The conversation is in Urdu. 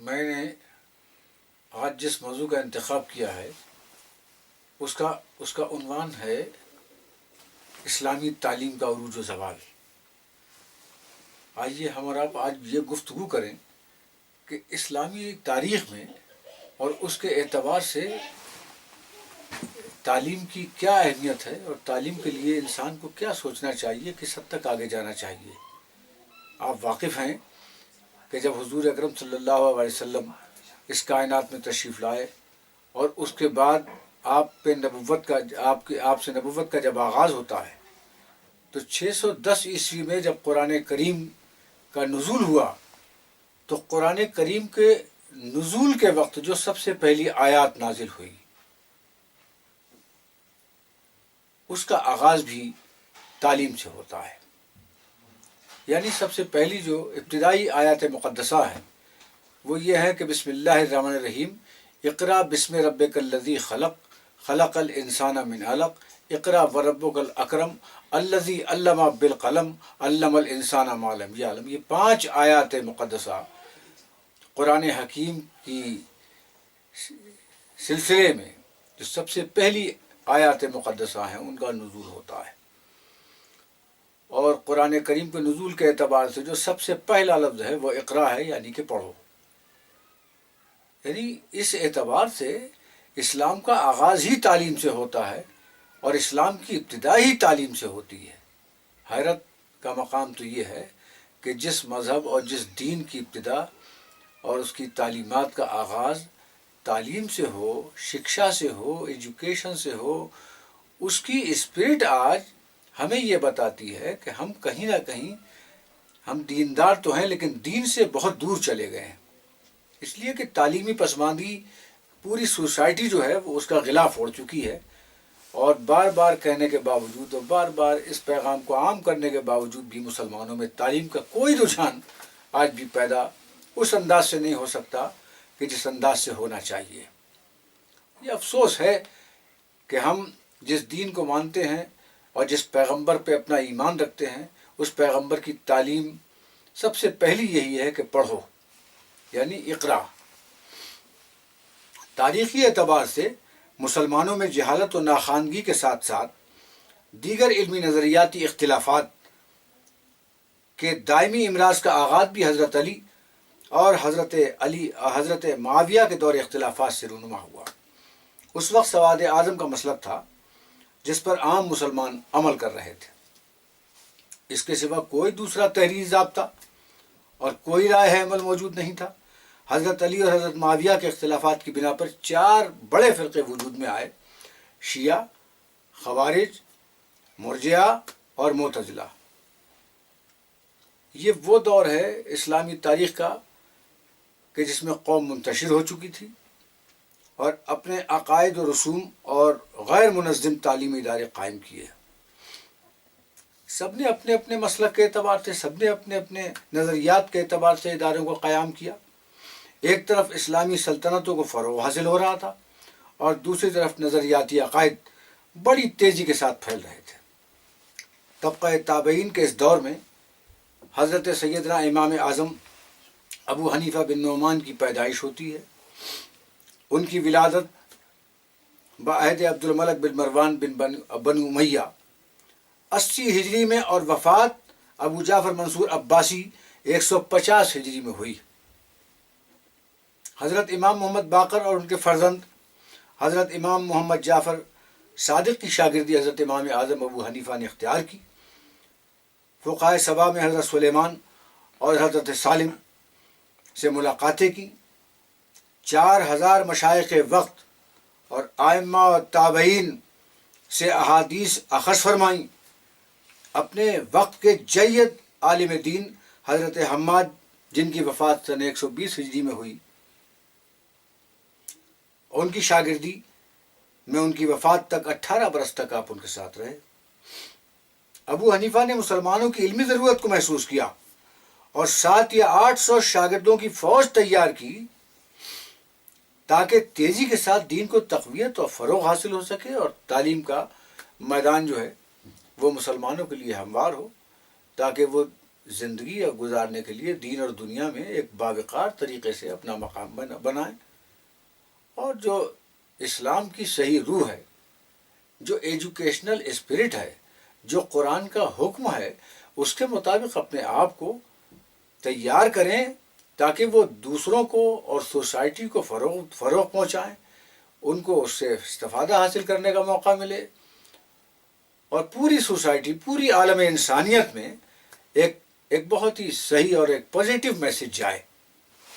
میں نے آج جس موضوع کا انتخاب کیا ہے اس کا عنوان ہے اسلامی تعلیم کا عروج و زوال۔ آئیے ہم اور آپ آج یہ گفتگو کریں کہ اسلامی تاریخ میں اور اس کے اعتبار سے تعلیم کی کیا اہمیت ہے اور تعلیم کے لیے انسان کو کیا سوچنا چاہیے، کس حد تک آگے جانا چاہیے۔ آپ واقف ہیں کہ جب حضور اکرم صلی اللہ علیہ وسلم اس کائنات میں تشریف لائے اور اس کے بعد آپ سے نبوت کا جب آغاز ہوتا ہے تو 610 عیسوی میں جب قرآن کریم کا نزول ہوا تو قرآن کریم کے نزول کے وقت جو سب سے پہلی آیات نازل ہوئی اس کا آغاز بھی تعلیم سے ہوتا ہے۔ یعنی سب سے پہلی جو ابتدائی آیات مقدسہ ہے وہ یہ ہے کہ بسم اللہ الرحمن الرحیم، اقرأ بسم ربک الذی خلق، خلق الانسان من علق، اقرأ وربک الاکرم الذی علم بالقلم علم الانسان ما لم یعلم۔ یہ 5 آیات مقدسہ قرآن حکیم کی سلسلے میں جو سب سے پہلی آیات مقدسہ ہیں ان کا نزول ہوتا ہے، اور قرآن کریم کے نزول کے اعتبار سے جو سب سے پہلا لفظ ہے وہ اقرا ہے، یعنی کہ پڑھو۔ یعنی اس اعتبار سے اسلام کا آغاز ہی تعلیم سے ہوتا ہے اور اسلام کی ابتدا ہی تعلیم سے ہوتی ہے۔ حیرت کا مقام تو یہ ہے کہ جس مذہب اور جس دین کی ابتدا اور اس کی تعلیمات کا آغاز تعلیم سے ہو، شکشا سے ہو، ایجوکیشن سے ہو، اس کی اسپرٹ آج ہمیں یہ بتاتی ہے کہ ہم کہیں نہ کہیں ہم دیندار تو ہیں لیکن دین سے بہت دور چلے گئے ہیں، اس لیے کہ تعلیمی پسماندگی پوری سوسائٹی جو ہے وہ اس کا غلاف اوڑھ چکی ہے، اور بار بار کہنے کے باوجود اور بار بار اس پیغام کو عام کرنے کے باوجود بھی مسلمانوں میں تعلیم کا کوئی رجحان آج بھی پیدا اس انداز سے نہیں ہو سکتا کہ جس انداز سے ہونا چاہیے۔ یہ افسوس ہے کہ ہم جس دین کو مانتے ہیں اور جس پیغمبر پہ اپنا ایمان رکھتے ہیں اس پیغمبر کی تعلیم سب سے پہلی یہی ہے کہ پڑھو، یعنی اقرا۔ تاریخی اعتبار سے مسلمانوں میں جہالت و ناخواندگی کے ساتھ ساتھ دیگر علمی نظریاتی اختلافات کے دائمی امراض کا آغاز بھی حضرت علی اور حضرت معاویہ کے دور اختلافات سے رونما ہوا۔ اس وقت سواد اعظم کا مسلک تھا جس پر عام مسلمان عمل کر رہے تھے، اس کے سوا کوئی دوسرا تحریری ضابطہ اور کوئی رائے عمل موجود نہیں تھا۔ حضرت علی اور حضرت معاویہ کے اختلافات کی بنا پر 4 بڑے فرقے وجود میں آئے: شیعہ، خوارج، مرجئہ اور معتزلہ۔ یہ وہ دور ہے اسلامی تاریخ کا کہ جس میں قوم منتشر ہو چکی تھی اور اپنے عقائد و رسوم اور غیر منظم تعلیمی ادارے قائم کیے۔ سب نے اپنے اپنے مسلک کے اعتبار سے، سب نے اپنے اپنے نظریات کے اعتبار سے اداروں کو قیام کیا۔ ایک طرف اسلامی سلطنتوں کو فروغ حاصل ہو رہا تھا اور دوسری طرف نظریاتی عقائد بڑی تیزی کے ساتھ پھیل رہے تھے۔ طبقہ تابعین کے اس دور میں حضرت سیدنا امام اعظم ابو حنیفہ بن نعمان کی پیدائش ہوتی ہے۔ ان کی ولادت بعہد عبد الملک بن مروان بن بنو امیہ 80 ہجری میں اور وفات ابو جعفر منصور عباسی 150 ہجری میں ہوئی۔ حضرت امام محمد باقر اور ان کے فرزند حضرت امام محمد جعفر صادق کی شاگردی حضرت امام اعظم ابو حنیفہ نے اختیار کی۔ فقہائے سبع میں حضرت سلیمان اور حضرت سالم سے ملاقاتیں کی۔ 4000 مشائخ وقت اور ائمہ و تابعین سے احادیث اخذ فرمائیں۔ اپنے وقت کے جید عالم دین حضرت حماد، جن کی وفات سن 120 ہجری میں ہوئی، ان کی شاگردی میں ان کی وفات تک 18 برس تک آپ ان کے ساتھ رہے۔ ابو حنیفہ نے مسلمانوں کی علمی ضرورت کو محسوس کیا اور 700 یا 800 شاگردوں کی فوج تیار کی تاکہ تیزی کے ساتھ دین کو تقویت اور فروغ حاصل ہو سکے اور تعلیم کا میدان جو ہے وہ مسلمانوں کے لیے ہموار ہو، تاکہ وہ زندگی گزارنے کے لیے دین اور دنیا میں ایک باوقار طریقے سے اپنا مقام بنائیں. اور جو اسلام کی صحیح روح ہے، جو ایجوکیشنل اسپرٹ ہے، جو قرآن کا حکم ہے، اس کے مطابق اپنے آپ کو تیار کریں تاکہ وہ دوسروں کو اور سوسائٹی کو فروغ پہنچائیں، ان کو اس سے استفادہ حاصل کرنے کا موقع ملے، اور پوری سوسائٹی، پوری عالم انسانیت میں ایک بہت ہی صحیح اور ایک پازیٹیو میسج جائے.